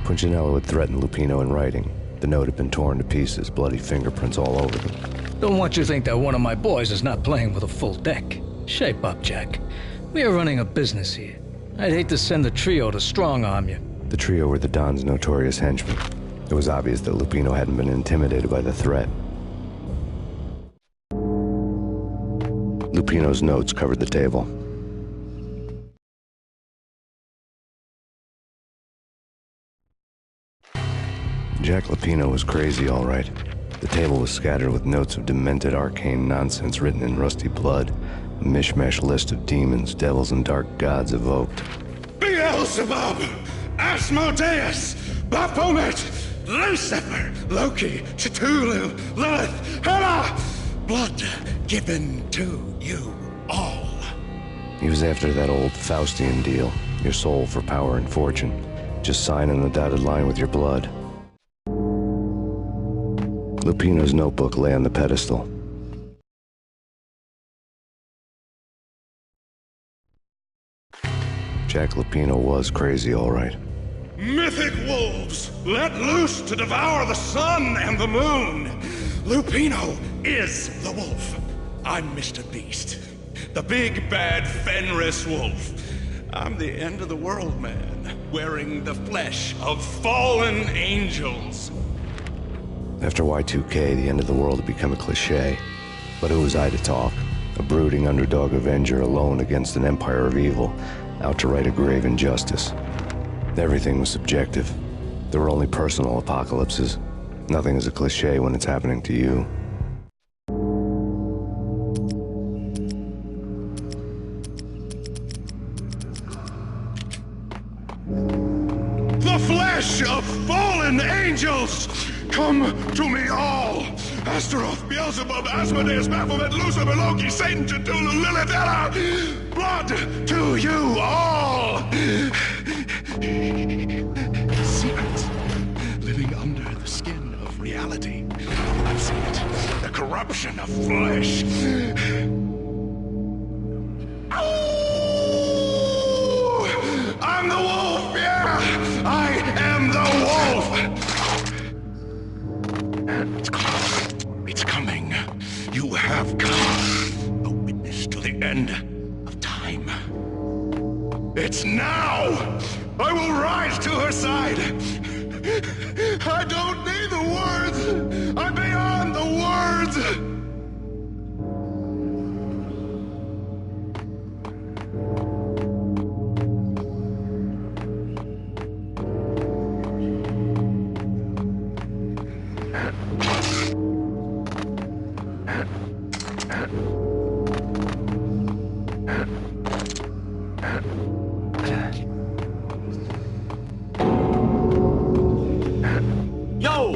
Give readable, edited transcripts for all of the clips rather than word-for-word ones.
Punchinello had threatened Lupino in writing. The note had been torn to pieces, bloody fingerprints all over them. Don't want you to think that one of my boys is not playing with a full deck. Shape up, Jack. We are running a business here. I'd hate to send the trio to strong-arm you. The trio were the Don's notorious henchmen. It was obvious that Lupino hadn't been intimidated by the threat. Lupino's notes covered the table. Jack Lupino was crazy, all right. The table was scattered with notes of demented arcane nonsense written in rusty blood, a mishmash list of demons, devils, and dark gods evoked. Beelzebub, Asmodeus, Baphomet, Lucifer, Loki, Cthulhu, Lilith, Hela, blood given to you all. He was after that old Faustian deal, your soul for power and fortune. Just sign on the dotted line with your blood. Lupino's notebook lay on the pedestal. Jack Lupino was crazy, all right. Mythic wolves, let loose to devour the sun and the moon. Lupino is the wolf. I'm Mr. Beast, the big bad Fenris wolf. I'm the end of the world man, wearing the flesh of fallen angels. After Y2K, the end of the world had become a cliché. But who was I to talk? A brooding underdog avenger alone against an empire of evil, out to right a grave injustice. Everything was subjective. There were only personal apocalypses. Nothing is a cliché when it's happening to you. The flesh of fallen angels! Come to me all! Astaroth, Beelzebub, Asmodeus, Baphomet, Lucifer, Loki, Satan, Cthulhu, Lilith, Hela! Blood to you all! Secrets living under the skin of reality. I've seen it. The corruption of flesh. Oh! I'm the wolf, yeah! I am the wolf! It's coming. You have come. A witness to the end of time. It's now! I will rise to her side! I don't need the words! I'm beyond the words! Yo!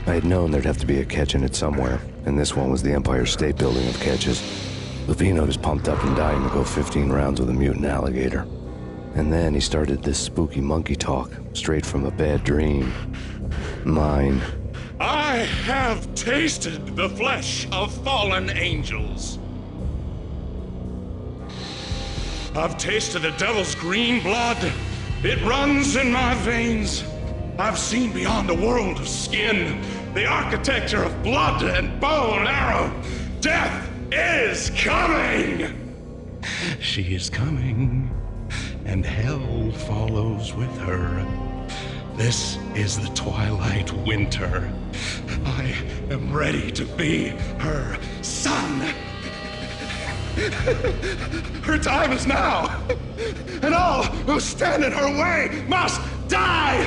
I had known there'd have to be a catch in it somewhere, and this one was the Empire State Building of catches. Lupino was pumped up and dying to go 15 rounds with a mutant alligator. And then he started this spooky monkey talk, straight from a bad dream. Mine. I have tasted the flesh of fallen angels. I've tasted the devil's green blood. It runs in my veins. I've seen beyond the world of skin, the architecture of blood and bow and arrow. Death is coming! She is coming, and hell follows with her. This is the twilight winter. I am ready to be her son. Her time is now, and all who stand in her way must die!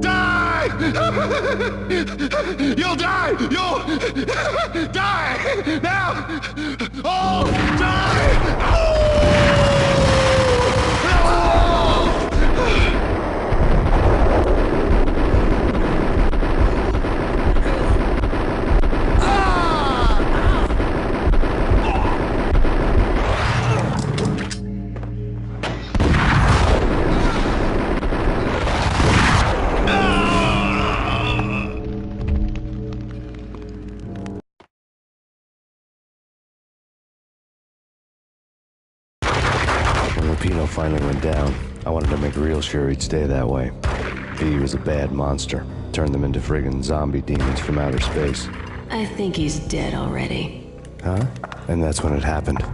Die! You'll die! You'll die! Now! Oh, die! Pino finally went down. I wanted to make real sure he'd stay that way. He was a bad monster. Turned them into friggin' zombie demons from outer space. I think he's dead already. Huh? And that's when it happened.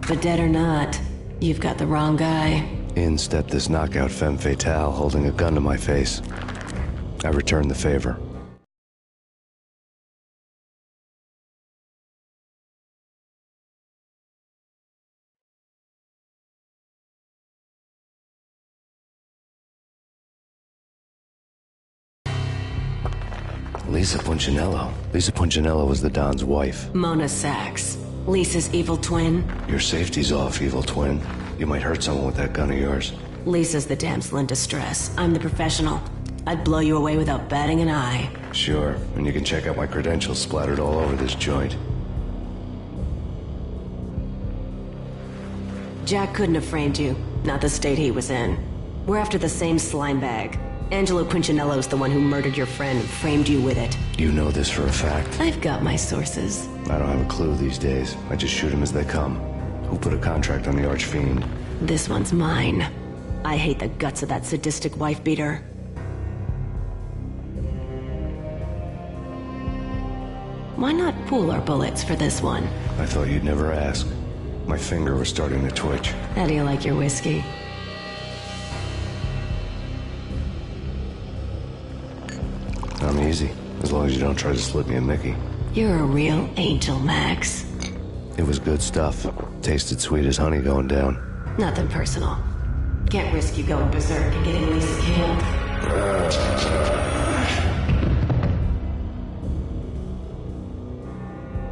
But dead or not, you've got the wrong guy. In stepped this knockout femme fatale holding a gun to my face. I returned the favor. Lisa Punchinello. Lisa Punchinello was the Don's wife. Mona Sachs. Lisa's evil twin. Your safety's off, evil twin. You might hurt someone with that gun of yours. Lisa's the damsel in distress. I'm the professional. I'd blow you away without batting an eye. Sure, and you can check out my credentials splattered all over this joint. Jack couldn't have framed you. Not the state he was in. We're after the same slime bag. Angelo Punchinello's the one who murdered your friend and framed you with it. You know this for a fact. I've got my sources. I don't have a clue these days. I just shoot them as they come. Who put a contract on the Archfiend? This one's mine. I hate the guts of that sadistic wife-beater. Why not pool our bullets for this one? I thought you'd never ask. My finger was starting to twitch. How do you like your whiskey? I'm easy, as long as you don't try to slip me a Mickey. You're a real angel, Max. It was good stuff. Tasted sweet as honey going down. Nothing personal. Can't risk you going berserk and getting Lisa killed.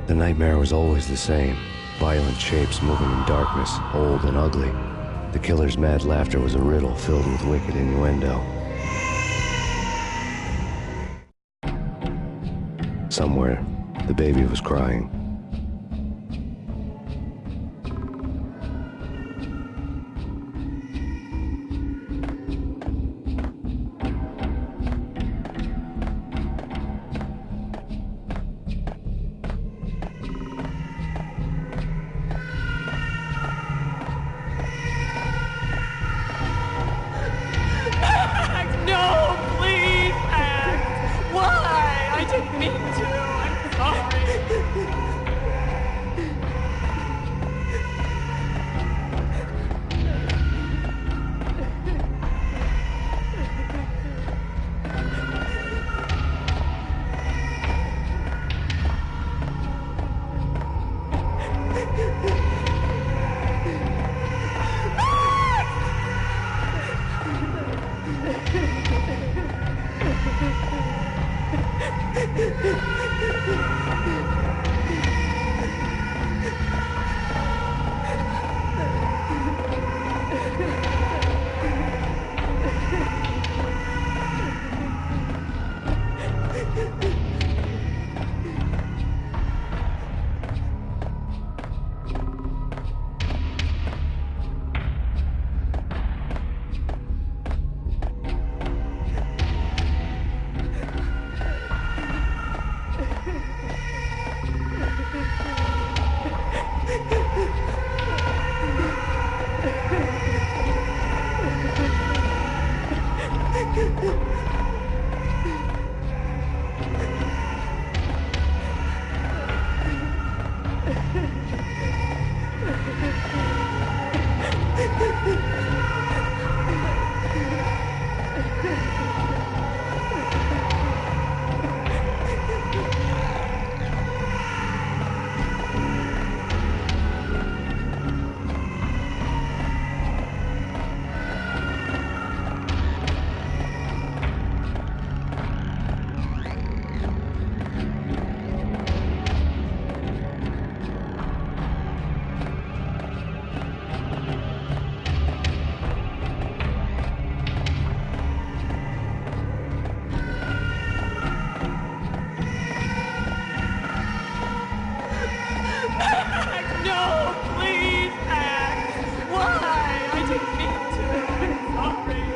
The nightmare was always the same. Violent shapes moving in darkness, old and ugly. The killer's mad laughter was a riddle filled with wicked innuendo. Somewhere, the baby was crying. No, please, act. Why? I didn't mean to. I'm sorry. No, please, Max. Why? I didn't mean to. I'm sorry.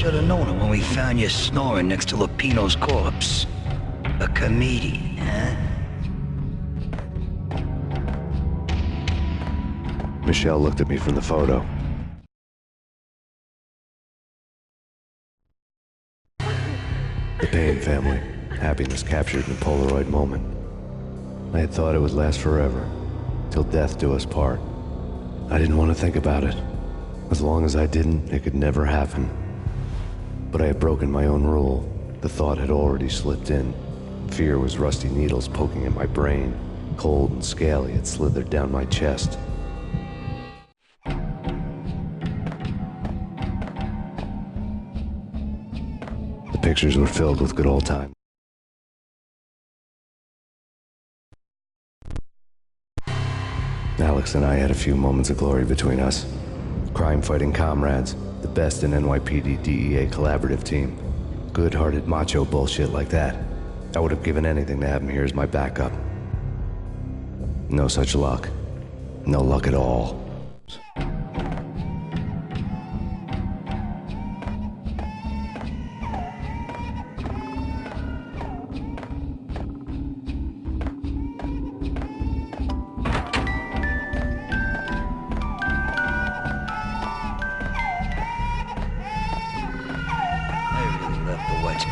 should have known it when we found you snoring next to Lupino's corpse. A comedian, huh? Michelle looked at me from the photo. The Payne family. Happiness captured in a Polaroid moment. I had thought it would last forever, till death do us part. I didn't want to think about it. As long as I didn't, it could never happen. But I had broken my own rule. The thought had already slipped in. Fear was rusty needles poking at my brain. Cold and scaly, it slithered down my chest. The pictures were filled with good old times. Alex and I had a few moments of glory between us. Crime-fighting comrades, the best in NYPD DEA collaborative team. Good-hearted macho bullshit like that. I would have given anything to have him here as my backup. No such luck. No luck at all.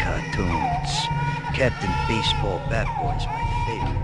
Cartoons. Captain Baseball Bat Boy's my favorite.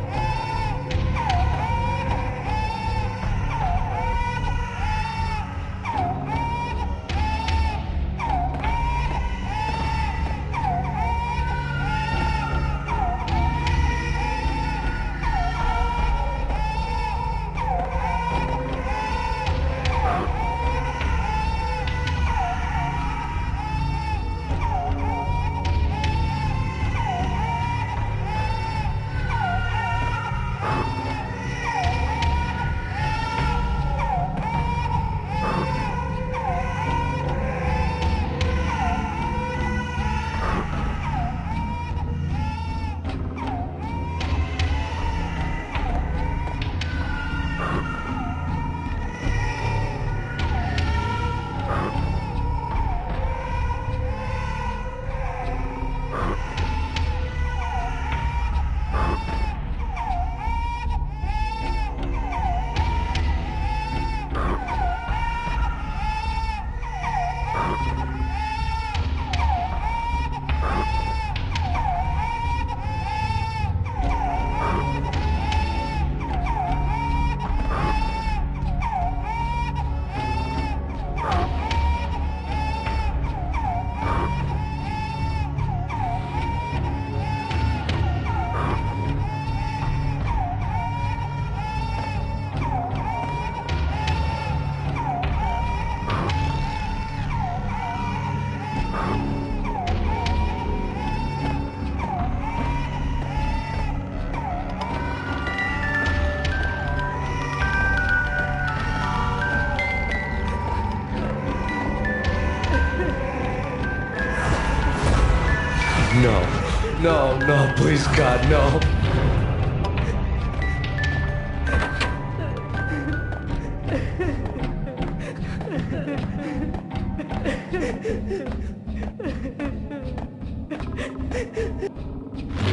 No, please God, no.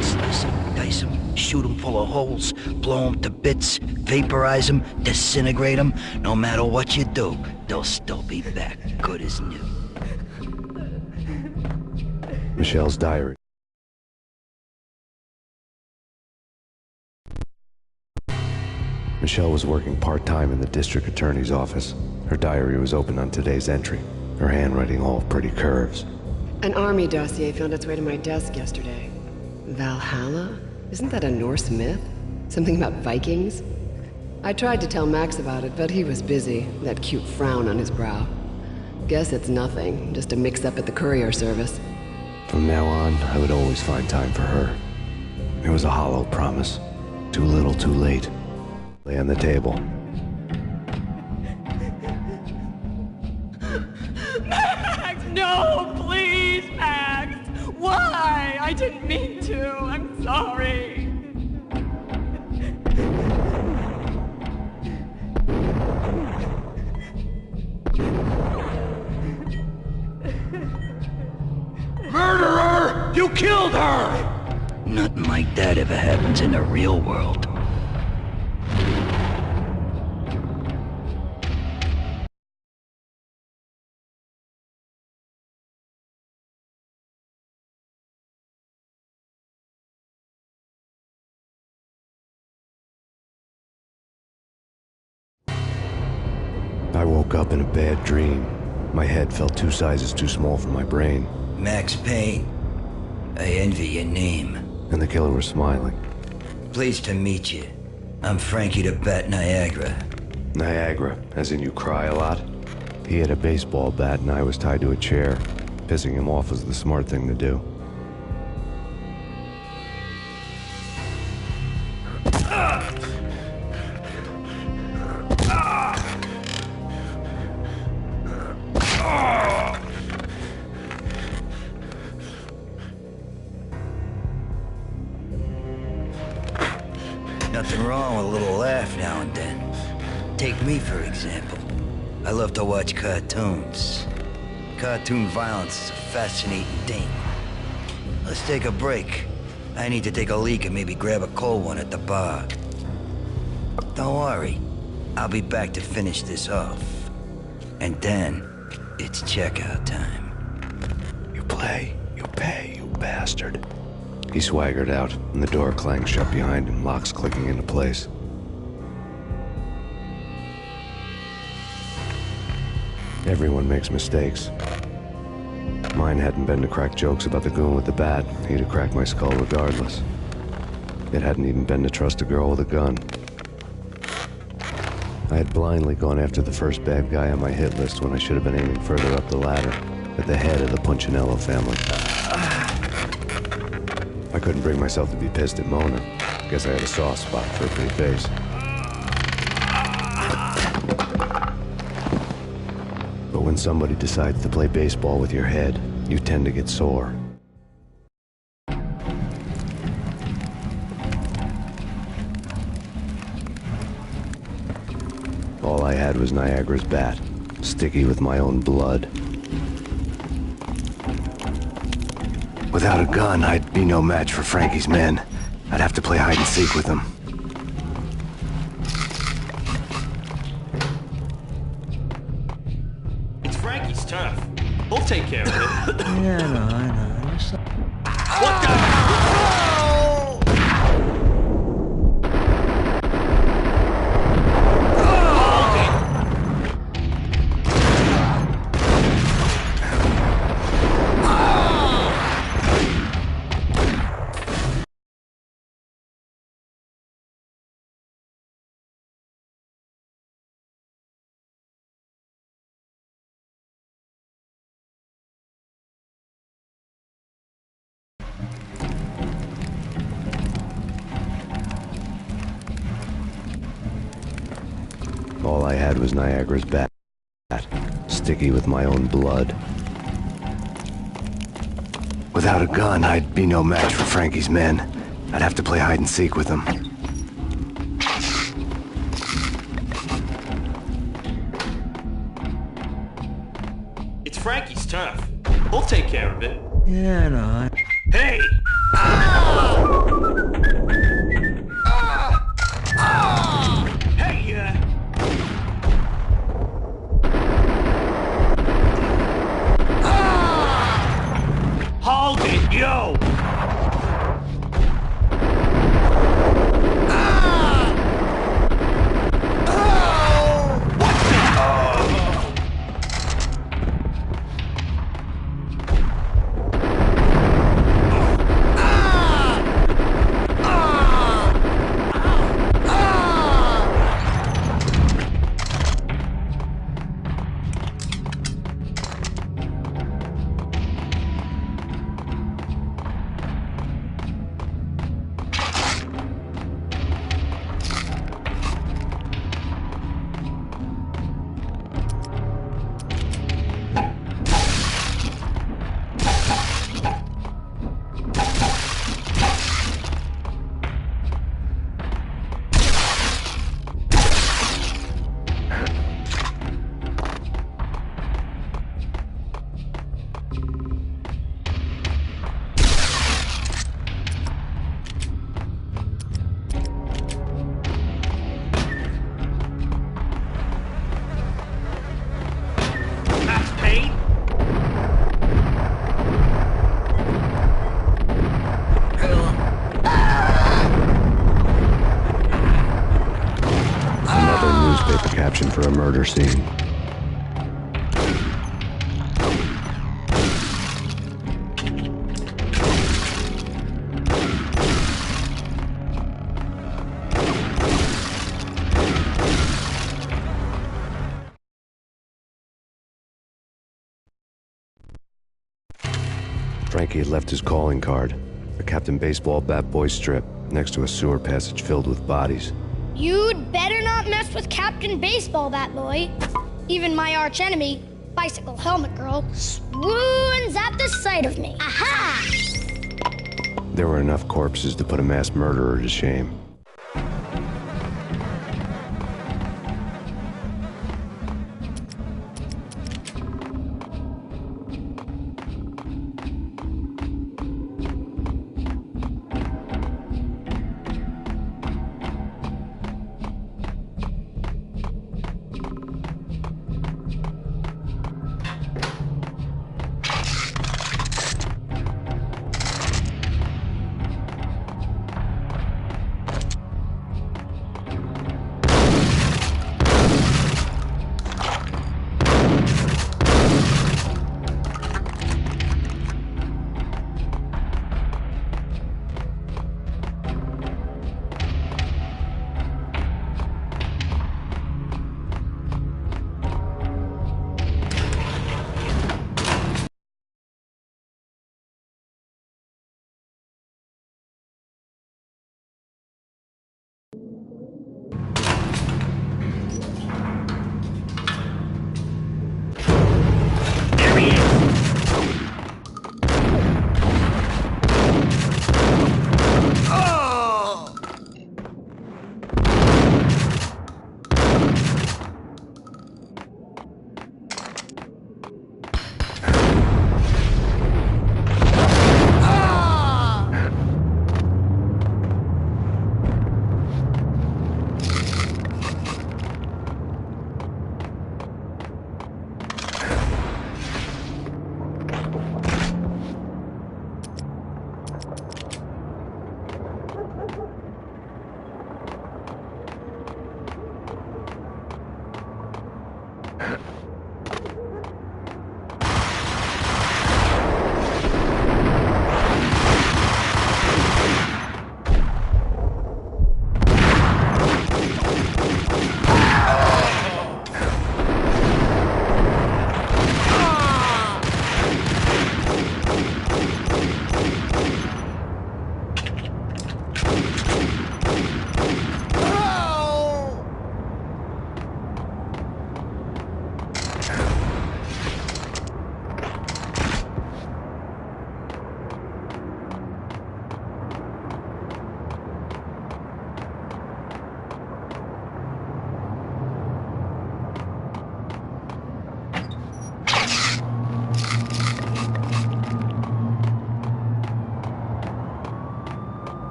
Slice him, dice him, shoot him full of holes, blow him to bits, vaporize him, disintegrate him. No matter what you do, they'll still be back, good as new. Michelle's diary. Michelle was working part-time in the district attorney's office. Her diary was open on today's entry, her handwriting all pretty curves. An army dossier found its way to my desk yesterday. Valhalla? Isn't that a Norse myth? Something about Vikings? I tried to tell Max about it, but he was busy, that cute frown on his brow. Guess it's nothing, just a mix-up at the courier service. From now on, I would always find time for her. It was a hollow promise. Too little, too late. Lay on the table. Max, no, please, Max. Why? I didn't mean to. I'm sorry. killed her! Nothing like that ever happens in the real world. I woke up in a bad dream. My head felt 2 sizes too small for my brain. Max Payne. I envy your name. And the killer was smiling. Pleased to meet you. I'm Frankie the Bat Niagara. Niagara, as in you cry a lot? He had a baseball bat and I was tied to a chair. Pissing him off was the smart thing to do. Nothing wrong with a little laugh now and then. Take me, for example. I love to watch cartoons. Cartoon violence is a fascinating thing. Let's take a break. I need to take a leak and maybe grab a cold one at the bar. Don't worry. I'll be back to finish this off. And then, it's checkout time. You play, you pay, you bastard. He swaggered out, and the door clanged shut behind him, locks clicking into place. Everyone makes mistakes. Mine hadn't been to crack jokes about the goon with the bat. He'd have cracked my skull regardless. It hadn't even been to trust a girl with a gun. I had blindly gone after the first bad guy on my hit list when I should have been aiming further up the ladder, at the head of the Punchinello family. I couldn't bring myself to be pissed at Mona. Guess I had a soft spot for her pretty face. But when somebody decides to play baseball with your head, you tend to get sore. All I had was Niagara's bat, sticky with my own blood. Without a gun, I'd be no match for Frankie's men. I'd have to play hide and seek with them. It's Frankie's turf. We'll take care of it. Yeah, I know. What the? All I had was Niagara's bat, sticky with my own blood. Without a gun, I'd be no match for Frankie's men. I'd have to play hide and seek with them. It's Frankie's turf. We'll take care of it. Yeah, I know. Hey! Hey, hold it, yo! Frankie had left his calling card, a Captain Baseball bat boy strip, next to a sewer passage filled with bodies. You'd better not mess with Captain Baseball Bat Boy. Even my arch enemy, Bicycle Helmet Girl, swoons at the sight of me. Aha! There were enough corpses to put a mass murderer to shame.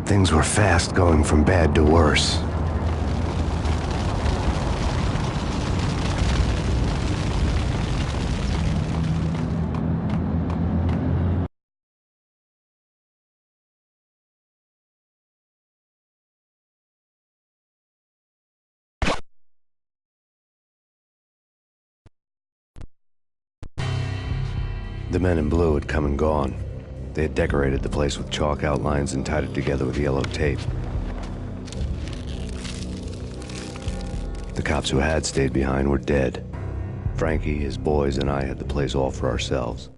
Things were fast going from bad to worse. The men in blue had come and gone. They had decorated the place with chalk outlines and tied it together with yellow tape. The cops who had stayed behind were dead. Frankie, his boys, and I had the place all for ourselves.